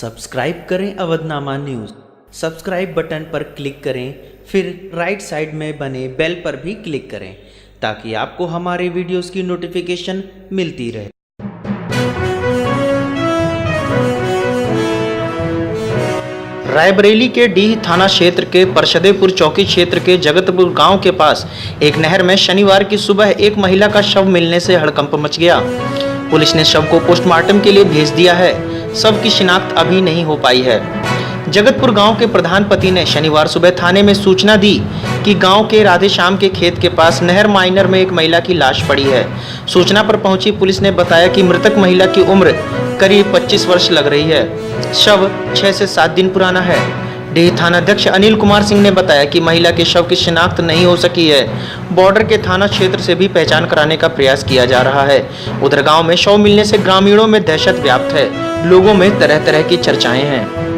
Subscribe करें Avadhnama news. Subscribe button पर click करें, फिर राइट साइड में बने बेल पर भी क्लिक करें ताकि आपको हमारे वीडियोस की नोटिफिकेशन मिलती रहे। रायबरेली के डीह थाना क्षेत्र के परशदेपुर चौकी क्षेत्र के जगतपुर गांव के पास एक नहर में शनिवार की सुबह एक महिला का शव मिलने से हड़कंप मच गया। पुलिस ने शव को पोस्टमार्टम के लिए भेज दिया है। शव की शिनाख्त अभी नहीं हो पाई है। जगतपुर गांव के प्रधान पति ने शनिवार सुबह थाने में सूचना दी कि गांव के राधेश्याम के खेत के पास नहर माइनर में एक महिला की लाश पड़ी है। सूचना पर पहुंची पुलिस ने बताया कि मृतक महिला की उम्र करीब 25 वर्ष लग रही है। शव 6 से 7 दिन पुराना है। डीह थानाध्यक्ष अनिल कुमार सिंह ने बताया कि महिला के शव की शिनाख्त नहीं हो सकी है। बॉर्डर के थाना क्षेत्र से भी पहचान कराने का प्रयास किया जा रहा है। उधर गांव में शव मिलने से ग्रामीणों में दहशत व्याप्त है। लोगों में तरह तरह की चर्चाएं हैं।